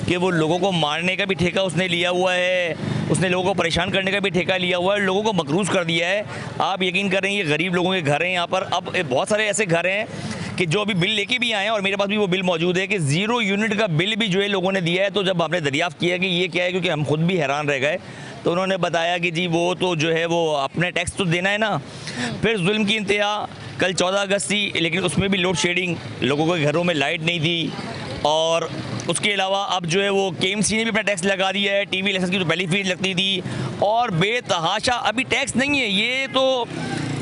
कि वो लोगों को मारने का भी ठेका उसने लिया हुआ है, उसने लोगों को परेशान करने का भी ठेका लिया हुआ है, लोगों को मकरूज़ कर दिया है। आप यकीन करें, ये गरीब लोगों के घर हैं यहाँ पर। अब बहुत सारे ऐसे घर हैं कि जो अभी बिल लेके भी आए हैं, और मेरे पास भी वो बिल मौजूद है कि 0 यूनिट का बिल भी जो है लोगों ने दिया है। तो जब हमने दरियाफ़्त किया कि ये क्या है, क्योंकि हम खुद भी हैरान रह गए, तो उन्होंने बताया कि जी वो तो जो है वो अपने टैक्स तो देना है ना। फिर जुल्म की इंतहा। कल 14 अगस्त थी, लेकिन उसमें भी लोड शेडिंग, लोगों के घरों में लाइट नहीं थी। और उसके अलावा अब जो है वो KMC ने भी अपना टैक्स लगा दिया है। TV लाइसेंस की तो पहली फीस लगती थी, और बेतहाशा अभी टैक्स नहीं है, ये तो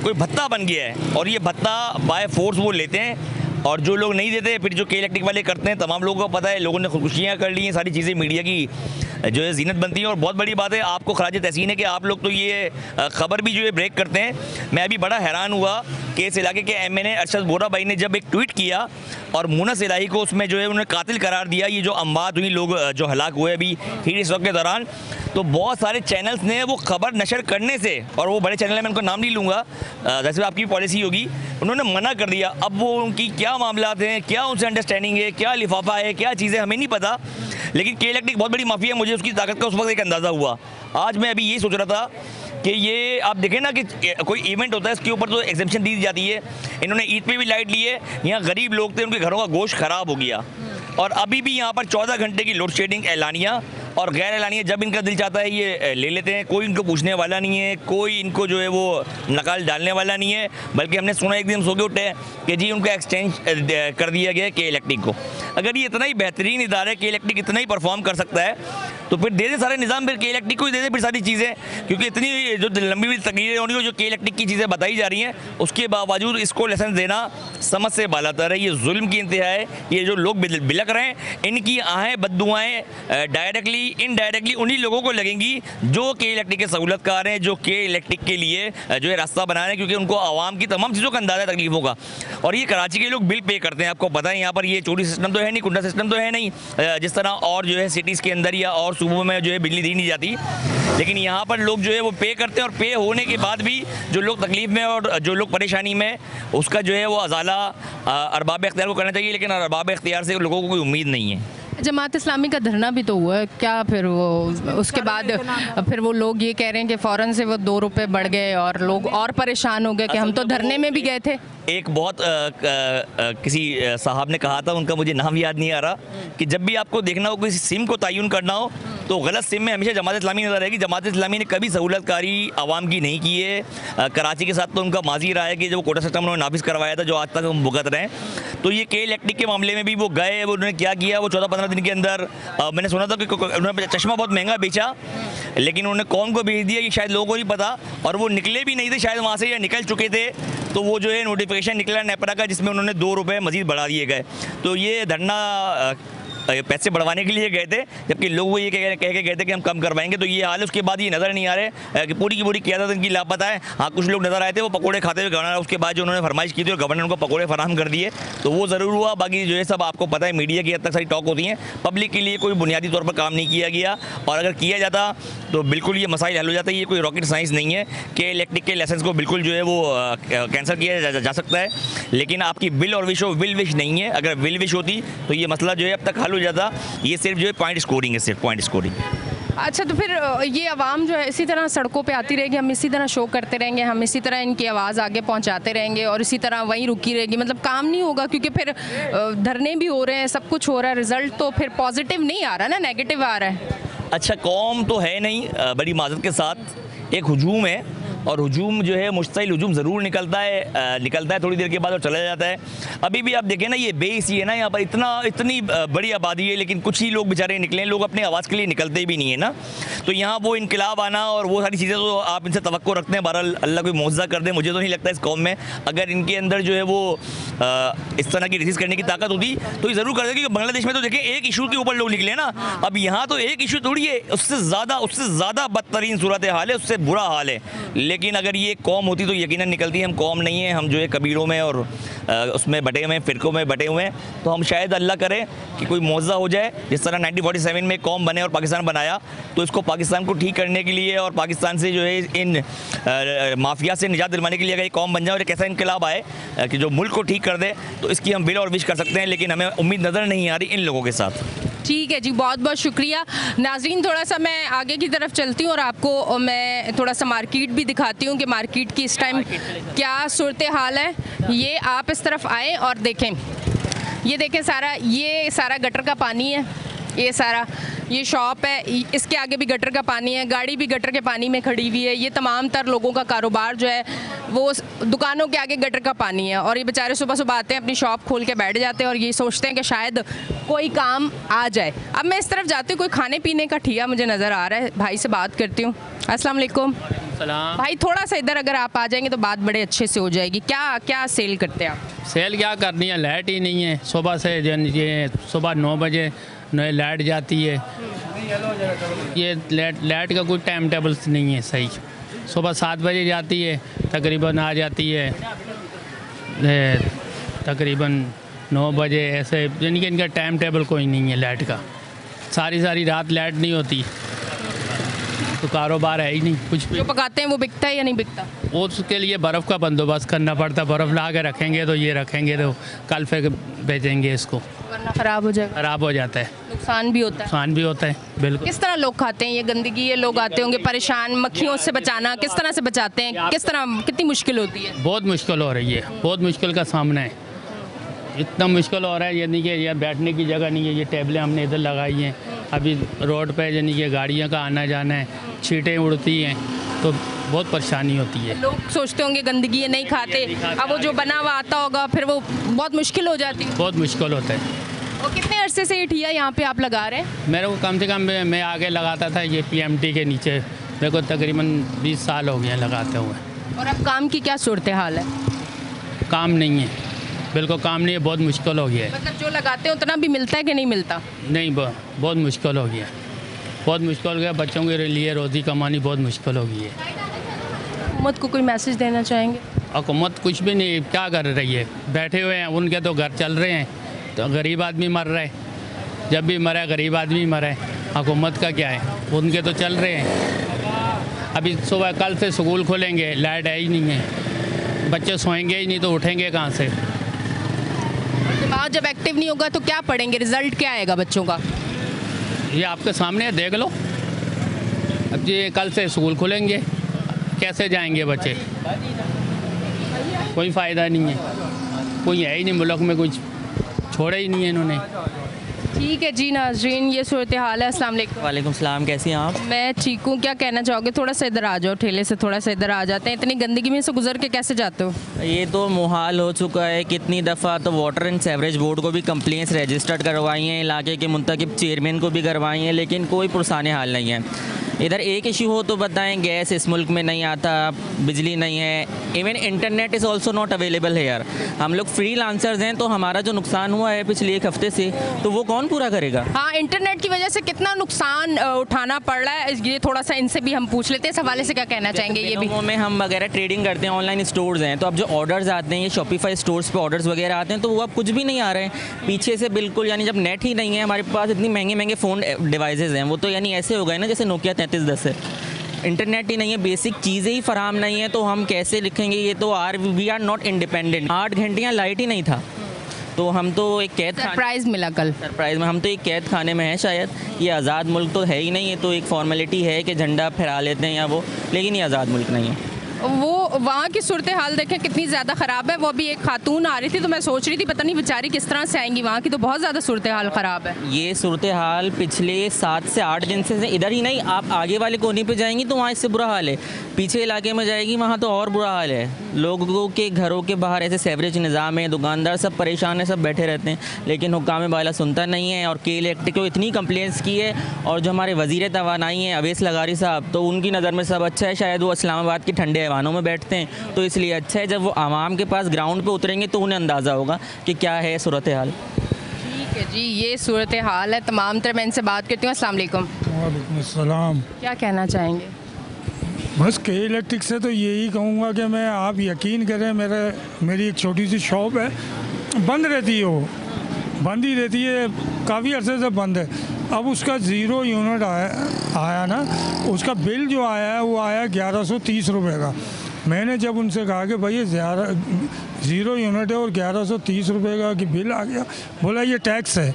कोई भत्ता बन गया है। और ये भत्ता बाय फोर्स वो लेते हैं, और जो लोग नहीं देते फिर जो के इलेक्ट्रिक वाले करते हैं। तमाम लोगों को पता है, लोगों ने खुदकुशियाँ कर ली हैं। सारी चीज़ें मीडिया की जो है जीनत बनती हैं। और बहुत बड़ी बात है, आपको खराज तहसीन है कि आप लोग तो ये ख़बर भी जो है ब्रेक करते हैं। मैं अभी बड़ा हैरान हुआ कि इस इलाके के MNA अरशद बोरा भाई ने जब एक ट्वीट किया और मुनस इलाही को उसमें जो है उन्होंने कातिल करार दिया। ये जो अम्बात हुई, लोग जो हलाक हुए अभी हीट इस वक्त के दौरान, तो बहुत सारे चैनल्स ने वो खबर नशर करने से, और वो बड़े चैनल है, मैं उनका नाम नहीं लूँगा, जैसे आपकी पॉलिसी होगी, उन्होंने मना कर दिया। अब वो उनकी क्या मामलात हैं, क्या उनसे अंडरस्टैंडिंग है, क्या लिफाफा है, क्या चीज़ें हमें नहीं पता। लेकिन के इलेक्ट्रिक बहुत बड़ी माफिया है, मुझे उसकी ताकत का उस वक्त एक अंदाज़ा हुआ। आज मैं अभी यही सोच रहा था कि ये आप देखें ना कि कोई इवेंट होता है, इसके ऊपर तो एग्जेम्पशन दी जाती है। इन्होंने ईद पे भी लाइट ली है। यहाँ गरीब लोग थे, उनके घरों का गोश्त ख़राब हो गया, और अभी भी यहाँ पर 14 घंटे की लोड शेडिंग एलानिया और गैर एलानिया। जब इनका दिल चाहता है ये ले लेते हैं, कोई इनको पूछने वाला नहीं है, कोई इनको जो है वो नकाल डालने वाला नहीं है। बल्कि हमने सुना एक दिन सो के उठे कि जी उनका एक्सचेंज कर दिया गया के इलेक्ट्रिक को। अगर ये इतना ही बेहतरीन इदारा है, के इलेक्ट्रिक इतना ही परफॉर्म कर सकता है, तो फिर दे दे सारे निज़ाम, फिर के इलेक्ट्रिक को ही दे दे फिर सारी चीज़ें। क्योंकि इतनी जो लंबी तकरीरें होनी हो, जो के इलेक्ट्रिक की चीज़ें बताई जा रही हैं, उसके बावजूद इसको लाइसेंस देना समझ से बालातर है। ये जुल्म की इंतहा है। ये जो लोग बिलक रहे हैं, इनकी आहें बद्दुआएँ डायरेक्टली इनडायरेक्टली उन्हीं लोगों को लगेंगी जो के इलेक्ट्रिक के सहूलतकार हैं, जो के इलेक्ट्रिक के लिए जो है रास्ता बना रहे हैं, क्योंकि उनको आवाम की तमाम चीज़ों का अंदाज़ा है, तकलीफ़ों का। और ये कराची के लोग बिल पे करते हैं। आपको पता है यहाँ पर ये चोरी सिस्टम तो है नहीं, कुंडा सिस्टम तो है नहीं, जिस तरह और जो है सिटीज़ के अंदर या और सूबों में जो है बिजली दी नहीं जाती। लेकिन यहाँ पर लोग जो है वो पे करते हैं, और पे होने के बाद भी जो लोग तकलीफ़ में और जो लोग परेशानी में, उसका जो है वो अजाला अरबाब इख्तियार को करना चाहिए। लेकिन अरबाब इख्तियार से लोगों को कोई उम्मीद नहीं है। जमात इस्लामी का धरना भी तो हुआ है क्या? फिर वो उसके बाद फिर वो लोग ये कह रहे हैं कि फ़ौरन से वो 2 रुपये बढ़ गए और लोग और परेशान हो गए कि हम तो धरने में भी गए थे। एक बहुत किसी साहब ने कहा था, उनका मुझे नाम याद नहीं आ रहा, कि जब भी आपको देखना हो, किसी सिम को तयन करना हो, तो गलत सिम में हमेशा जमात इस्लामी नज़र आएगी। जमात इस्लामी ने कभी सहूलतकारी आवाम की नहीं की है। कराची के साथ तो उनका माजी रहा है कि जो कोटा सिस्टम उन्होंने नाफिज करवाया था, जो आज तक हम भुगत रहे हैं। तो ये के इलेक्ट्रिक के मामले में भी वो गए, वो उन्होंने क्या किया, वो 14-15 दिन के अंदर मैंने सुना था कि उन्होंने चश्मा बहुत महंगा बेचा, लेकिन उन्होंने कौन को भेज दिया ये शायद लोगों को नहीं पता, और वो निकले भी नहीं थे शायद वहाँ से, या निकल चुके थे। तो वो जो है नोटिफिकेशन निकला नेपरा का, जिसमें उन्होंने 2 रुपये मज़ीद बढ़ा दिए गए। तो ये धरना पैसे बढ़वाने के लिए गए थे, जबकि लोग वो ये कह के गए थे कि हम कम करवाएंगे। तो ये हाल है। उसके बाद ये नज़र नहीं आ रहे कि पूरी की पूरी क़यादत इनकी लापता है। हाँ, कुछ लोग नज़र आए थे वो पकौड़े खाते हुए गवर्नर, उसके बाद जो उन्होंने फरमाइश की थी और गवर्नर उनको पकौड़े फराहम कर दिए, तो वो ज़रूर हुआ। बाकी जो है सब आपको पता है, मीडिया की हद तक सारी टॉक होती हैं। पब्लिक के लिए कोई बुनियादी तौर पर काम नहीं किया गया, और अगर किया जाता तो बिल्कुल ये मसाइल हल हो जाता है। ये कोई रॉकेट साइंस नहीं है कि इलेक्ट्रिक के लाइसेंस को बिल्कुल जो है वो कैंसिल किया जा सकता है। लेकिन आपकी विल और विश विल विश नहीं है। अगर विल विश होती तो ये मसला जो है अब तक हल हो जाता। ये सिर्फ जो है पॉइंट स्कोरिंग है, सिर्फ पॉइंट स्कोरिंग। अच्छा, तो फिर ये आवाम जो है इसी तरह सड़कों पे आती रहेगी, हम इसी तरह शो करते रहेंगे, हम इसी तरह इनकी आवाज़ आगे पहुंचाते रहेंगे और इसी तरह वहीं रुकी रहेगी, मतलब काम नहीं होगा? क्योंकि फिर धरने भी हो रहे हैं, सब कुछ हो रहा है, रिजल्ट तो फिर पॉजिटिव नहीं आ रहा ना, नेगेटिव आ रहा है। अच्छा, कौम तो है नहीं, बड़ी माजरत के साथ एक हुजूम है, और हुजूम जो है मुश्तइल हुजूम ज़रूर निकलता है थोड़ी देर के बाद और चला जाता है। अभी भी आप देखें ना, ये बेस ही है ना, यहाँ पर इतनी बड़ी आबादी है, लेकिन कुछ ही लोग बेचारे निकले, लोग अपने आवाज़ के लिए निकलते भी नहीं है ना। तो यहाँ वो इनकलाब आना और वो सारी चीज़ें तो आप इनसे तवक्को रखते हैं। बहरहाल अल्लाह कोई मौजज़ा कर दे, मुझे तो नहीं लगता इस कौम में अगर इनके अंदर जो है वो इस तरह की रिसीव करने की ताकत होती तो ये ज़रूर कर दे। क्योंकि बांग्लादेश में तो देखें एक इशू के ऊपर लोग निकले ना, अब यहाँ तो एक इशू थोड़ी है, उससे ज़्यादा बदतरीन सूरत हाल है, उससे बुरा हाल है। लेकिन अगर ये कौम होती तो यकीनन निकलती। हम कौम नहीं है, हम जो है कबीलों में और उसमें बटे हुए हैं, फ़िरक़ों में बटे हुए हैं। तो हम शायद अल्लाह करे कि कोई मौज़ा हो जाए, जिस तरह 1947 में कौम बने और पाकिस्तान बनाया, तो इसको पाकिस्तान को ठीक करने के लिए और पाकिस्तान से जो है इन माफिया से निजात दिलवाने के लिए अगर कौम बन जाए और एक ऐसा इनकलाब आए कि जो मुल्क को ठीक कर दे, तो इसकी हम विल और विश कर सकते हैं। लेकिन हमें उम्मीद नज़र नहीं आ रही इन लोगों के साथ। ठीक है जी, बहुत बहुत शुक्रिया। नाज़रीन, थोड़ा सा मैं आगे की तरफ चलती हूँ और आपको मैं थोड़ा सा मार्केट भी दिखाती हूँ कि मार्केट की इस टाइम क्या सूरत हाल है। ये आप इस तरफ आए और देखें, ये देखें ये सारा गटर का पानी है, ये शॉप है, इसके आगे भी गटर का पानी है, गाड़ी भी गटर के पानी में खड़ी हुई है। ये तमाम तर लोगों का कारोबार जो है वो दुकानों के आगे गटर का पानी है, और ये बेचारे सुबह सुबह आते हैं, अपनी शॉप खोल के बैठ जाते हैं और ये सोचते हैं कि शायद कोई काम आ जाए। अब मैं इस तरफ जाती हूँ, कोई खाने पीने का ठिया मुझे नज़र आ रहा है, भाई से बात करती हूँ। अस्सलाम वालेकुम भाई, थोड़ा सा इधर अगर आप आ जाएंगे तो बात बड़े अच्छे से हो जाएगी। क्या सेल करते हैं आप? सेल क्या करनी है, लाइट ही नहीं है। सुबह से ये सुबह 9 बजे नए लाइट जाती है। ये लाइट का कोई टाइम टेबल नहीं है सही। सुबह 7 बजे जाती है, तकरीबन आ जाती है तकरीबन 9 बजे, ऐसे यानी कि इनका टाइम टेबल कोई नहीं है लाइट का। सारी रात लाइट नहीं होती तो कारोबार है ही नहीं। कुछ भी जो पकाते हैं वो बिकता है या नहीं बिकता? उसके लिए बर्फ़ का बंदोबस्त करना पड़ता। बर्फ़ ला के रखेंगे तो ये रखेंगे तो कल फिर बेचेंगे इसको, वरना ख़राब हो जाएगा। ख़राब हो जाता है, नुकसान भी होता है। बिल्कुल। किस तरह लोग खाते हैं ये गंदगी? ये लोग आते होंगे परेशान, मक्खियों से बचाना किस तरह से बचाते हैं, कितनी मुश्किल होती है? बहुत मुश्किल हो रही है, बहुत मुश्किल का सामना है। इतना मुश्किल हो रहा है यानी कि ये बैठने की जगह नहीं है। ये टेबलें हमने इधर लगाई हैं, अभी रोड पे यानी कि गाड़ियों का आना जाना है, छींटें उड़ती हैं तो बहुत परेशानी होती है। लोग सोचते होंगे गंदगी है, नहीं खाते। अब वो जो बना हुआ आता होगा फिर वो बहुत मुश्किल हो जाती है। बहुत मुश्किल होता है। और कितने अरसे से ये ठिया यहाँ पे आप लगा रहे हैं? मेरे को कम से कम मैं आगे लगाता था ये PMT के नीचे, मेरे को तकरीबन 20 साल हो गए लगाते हुए। और अब काम की क्या सूरत हाल है? काम नहीं है, बिल्कुल काम नहीं है, बहुत मुश्किल हो गया है। मतलब जो लगाते हैं उतना भी मिलता है कि नहीं मिलता? नहीं, बहुत मुश्किल हो गया, बहुत मुश्किल हो गया। बच्चों के लिए रोज़ी कमानी बहुत मुश्किल हो गई है। हुकूमत को कोई मैसेज देना चाहेंगे? हुकूमत कुछ भी नहीं, क्या कर रही है, बैठे हुए हैं, उनके तो घर चल रहे हैं, तो गरीब आदमी मर रहे हैं। जब भी मरा गरीब आदमी मरा है, हुकूमत का क्या है, उनके तो चल रहे हैं। अभी सुबह कल से स्कूल खोलेंगे, लाइट है ही नहीं है, बच्चे सोएंगे ही नहीं तो उठेंगे कहाँ से? दिमाग जब एक्टिव नहीं होगा तो क्या पढ़ेंगे, रिजल्ट क्या आएगा बच्चों का? ये आपके सामने है, देख लो। अब ये कल से स्कूल खुलेंगे, कैसे जाएंगे बच्चे? कोई फ़ायदा नहीं है, कोई है ही नहीं मुल्क में, कुछ छोड़ा ही नहीं है इन्होंने। ठीक है जी नाज़रीन, ये सूरत हाल है। अस्सलाम वालेकुम। वालेकुम सलाम, कैसी हैं आप? मैं ठीक हूँ। क्या कहना चाहोगे? थोड़ा सा इधर आ जाओ, ठेले से थोड़ा सा इधर आ जाते हैं। इतनी गंदगी में से गुजर के कैसे जाते हो? ये तो मुहाल हो चुका है। कितनी दफ़ा तो वाटर एंड सीवरेज बोर्ड को भी कंप्लेंट्स रजिस्टर्ड करवाई हैं, इलाके के मुंतखब चेयरमैन को भी करवाई हैं, लेकिन कोई पुरसाने हाल नहीं है। इधर एक इशू हो तो बताएं, गैस इस मुल्क में नहीं आता, बिजली नहीं है, even internet is also not available है यार। हम लोग फ्रीलांसर्स हैं, तो हमारा जो नुकसान हुआ है पिछले एक हफ्ते से, तो वो कौन पूरा करेगा? हाँ, इंटरनेट की वजह से कितना नुकसान उठाना पड़ रहा है, ये थोड़ा सा इनसे भी हम पूछ लेते हैं। इस हवाले से क्या कहना चाहेंगे? ये भी में हम वगैरह ट्रेडिंग करते हैं, ऑनलाइन स्टोर्स हैं, तो अब जो ऑर्डर्स आते हैं, ये शॉपिफाई स्टोर्स पे ऑर्डर्स वगैरह आते हैं, तो वो अब कुछ भी नहीं आ रहे हैं पीछे से बिल्कुल। यानी जब नेट ही नहीं है हमारे पास, इतनी महंगे महंगे फ़ोन डिवाइसेज़ हैं, वो तो यानी ऐसे हो गए ना जैसे नोकिया 3310 है। इंटरनेट ही नहीं है, बेसिक चीज़ें ही फराहम नहीं है, तो हम कैसे लिखेंगे? ये तो वी आर नॉट इंडिपेंडेंट। 8 घंटे यहाँ लाइट ही नहीं था, तो हम तो एक कैद सरप्राइज़ मिला कल। सरप्राइज़ में हम तो एक कैद खाने में हैं शायद। ये आज़ाद मुल्क तो है ही नहीं, ये तो एक फॉर्मेलिटी है कि झंडा फहरा लेते हैं या वो, लेकिन ये आज़ाद मुल्क नहीं है। वो वहाँ की सूरत हाल देखें कितनी ज़्यादा ख़राब है। वो अभी एक खातून आ रही थी, तो मैं सोच रही थी पता नहीं बेचारी किस तरह से आएंगी, वहाँ की तो बहुत ज़्यादा सूरत हाल ख़राब है। ये सूरत हाल पिछले 7 से 8 दिन से इधर ही नहीं, आप आगे वाले कोने पे जाएंगी तो वहाँ इससे बुरा हाल है, पीछे इलाके में जाएगी वहाँ तो और बुरा हाल है। लोगों के घरों के बाहर ऐसे सेवरेज निज़ाम है, दुकानदार सब परेशान है, सब बैठे रहते हैं, लेकिन हुक्काम बाला सुनता नहीं है। और के इलेक्ट्रिक को इतनी कंप्लेंट्स की है, और जो हमारे वज़ीर तवानाई हैं अवैस लगारी साहब, तो उनकी नज़र में सब अच्छा है, शायद वो इस्लामाबाद के ठंडे ऐवानों में बैठते हैं, तो इसलिए अच्छा है जब वो आवाम के पास ग्राउंड पे उतरेंगे तो उन्हें अंदाज़ा होगा कि क्या है सूरत हाल। ठीक है जी, ये सूरत हाल है तमाम तरह। मैं इनसे बात करती हूँ। अस्सलाम वालेकुम। वालेकुम अस्सलाम। क्या कहना चाहेंगे? बस के इलेक्ट्रिक से तो यही कहूँगा कि आप यकीन करें, मेरी एक छोटी सी शॉप है, बंद रहती है, वो बंद ही रहती है, काफ़ी अरसे से बंद है। अब उसका 0 यूनिट आया ना, उसका बिल जो आया है वो आया 1130 रुपये का। मैंने जब उनसे कहा कि भाई ये 0 यूनिट है और 1130 रुपये का कि बिल आ गया, बोला ये टैक्स है।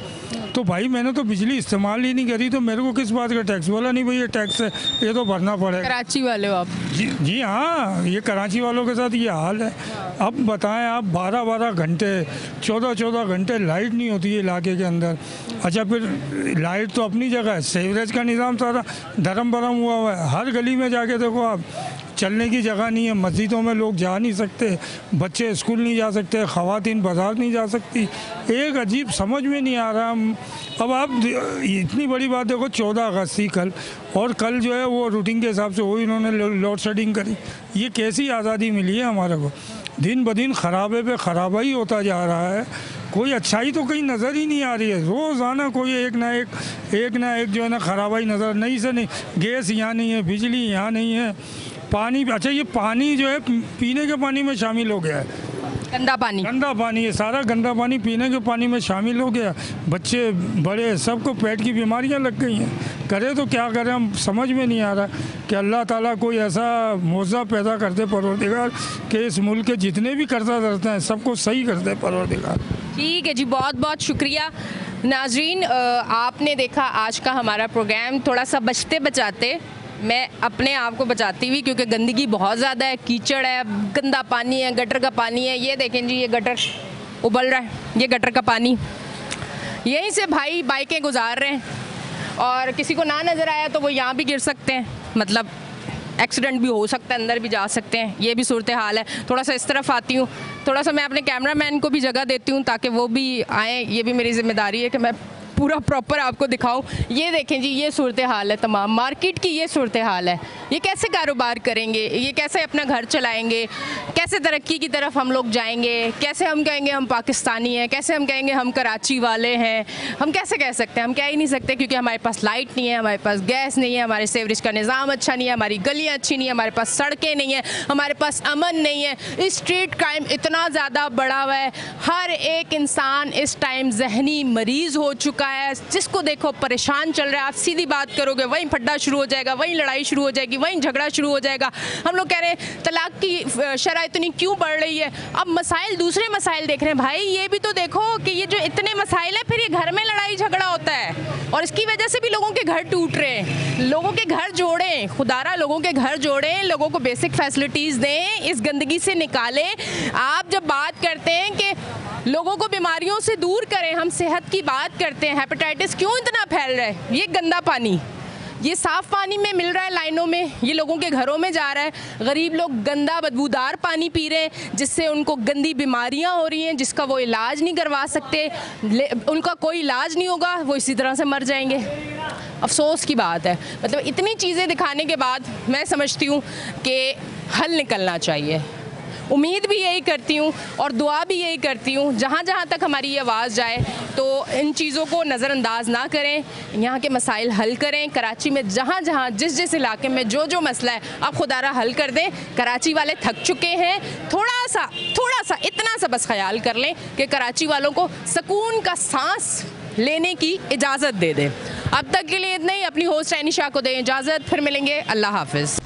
तो भाई मैंने तो बिजली इस्तेमाल ही नहीं करी, तो मेरे को किस बात का टैक्स? बोला नहीं भाई ये टैक्स है, ये तो भरना पड़ेगा। कराची वाले हो आप? जी हाँ, ये कराची वालों के साथ ये हाल है। अब बताएं आप, 12-12 घंटे 14-14 घंटे लाइट नहीं होती है इलाके के अंदर। अच्छा, फिर लाइट तो अपनी जगह है, सीवरेज का निज़ाम सारा धर्म भरम हुआ है। हर गली में जाके देखो आप, चलने की जगह नहीं है, मस्जिदों में लोग जा नहीं सकते, बच्चे स्कूल नहीं जा सकते, ख़वातीन बाज़ार नहीं जा सकती। एक अजीब समझ में नहीं आ रहा। अब आप इतनी बड़ी बात देखो, 14 अगस्त थी कल, और कल जो है वो रूटीन के हिसाब से वही इन्होंने लोड शेडिंग करी। ये कैसी आज़ादी मिली है हमारे को? दिन ब दिन खराबे पे खराबाई होता जा रहा है, कोई अच्छाई तो कहीं नज़र ही नहीं आ रही है। रोज़ाना कोई एक ना एक जो है ना खराबाई नज़र, नहीं से नहीं, गैस यहाँ नहीं है, बिजली यहाँ नहीं है, पानी, अच्छा ये पानी जो है पीने के पानी में शामिल हो गया है, गंदा पानी है, सारा गंदा पानी पीने के पानी में शामिल हो गया। बच्चे बड़े सबको पेट की बीमारियां लग गई हैं। करे तो क्या करें, हम समझ में नहीं आ रहा कि अल्लाह ताला कोई ऐसा मौज़ा पैदा कर दे परवरदिगार कि इस मुल्क के जितने भी कर्जा धरते हैं सबको सही कर दे परवरदिगार। ठीक है जी, बहुत बहुत शुक्रिया। नाज़रीन, आपने देखा आज का हमारा प्रोग्राम। थोड़ा सा बचते बचाते मैं अपने आप को बचाती हुई, क्योंकि गंदगी बहुत ज़्यादा है, कीचड़ है, गंदा पानी है, गटर का पानी है। ये देखें जी, ये गटर उबल रहा है, ये गटर का पानी, यहीं से भाई बाइकें गुजार रहे हैं, और किसी को ना नज़र आया तो वो यहाँ भी गिर सकते हैं, मतलब एक्सीडेंट भी हो सकता है, अंदर भी जा सकते हैं। ये भी सूरत हाल है। थोड़ा सा इस तरफ आती हूँ, थोड़ा सा मैं अपने कैमरामैन को भी जगह देती हूँ ताकि वो भी आएँ। ये भी मेरी ज़िम्मेदारी है कि मैं पूरा प्रॉपर आपको दिखाऊं। ये देखें जी, ये सूरत हाल है तमाम मार्केट की, ये सूरत हाल है। ये कैसे कारोबार करेंगे, ये कैसे अपना घर चलाएंगे, कैसे तरक्की की तरफ हम लोग जाएंगे, कैसे हम कहेंगे हम पाकिस्तानी हैं, कैसे हम कहेंगे हम कराची वाले हैं? हम कैसे कह सकते हैं? हम कह ही नहीं सकते, क्योंकि हमारे पास लाइट नहीं है, हमारे पास गैस नहीं है, हमारे सीवरेज का निज़ाम अच्छा नहीं है, हमारी गलियाँ अच्छी नहीं है, हमारे पास सड़कें नहीं हैं, हमारे पास अमन नहीं है। स्ट्रीट क्राइम इतना ज़्यादा बढ़ा हुआ है, हर एक इंसान इस टाइम जहनी मरीज़ हो चुका है, जिसको देखो परेशान चल रहा है। आप सीधी बात करोगे वहीं फड्डा शुरू हो जाएगा, वहीं लड़ाई शुरू हो जाएगी, वहीं झगड़ा शुरू हो जाएगा। हम लोग कह रहे हैं तलाक की शरह इतनी क्यों बढ़ रही है? अब मसाइल, दूसरे मसाइल देख रहे हैं। भाई ये भी तो देखो कि ये जो इतने मसाइल है, फिर ये घर में लड़ाई झगड़ा होता है, और इसकी वजह से भी लोगों के घर टूट रहे हैं। लोगों के घर जोड़ें, खुदारा लोगों के घर जोड़ें, लोगों को बेसिक फैसिलिटीज़ दें, इस गंदगी से निकालें। आप जब बात करते हैं कि लोगों को बीमारियों से दूर करें, हम सेहत की बात करते हैं, हेपेटाइटिस क्यों इतना फैल रहा है? ये गंदा पानी, ये साफ़ पानी में मिल रहा है लाइनों में, ये लोगों के घरों में जा रहा है। गरीब लोग गंदा बदबूदार पानी पी रहे हैं, जिससे उनको गंदी बीमारियां हो रही हैं, जिसका वो इलाज नहीं करवा सकते, उनका कोई इलाज नहीं होगा, वो इसी तरह से मर जाएंगे। अफसोस की बात है। मतलब इतनी चीज़ें दिखाने के बाद मैं समझती हूँ कि हल निकलना चाहिए। उम्मीद भी यही करती हूँ और दुआ भी यही करती हूँ, जहाँ जहाँ तक हमारी ये आवाज़ जाए तो इन चीज़ों को नज़रअंदाज ना करें, यहाँ के मसाइल हल करें। कराची में जहाँ जहाँ जिस इलाके में जो मसला है आप खुदारा हल कर दें। कराची वाले थक चुके हैं। थोड़ा सा इतना सा बस ख्याल कर लें कि कराची वालों को सुकून का सांस लेने की इजाज़त दे दें। अब तक के लिए इतना ही। अपनी होस्ट एनिशा को दें इजाज़त, फिर मिलेंगे। अल्लाह हाफ़िज़।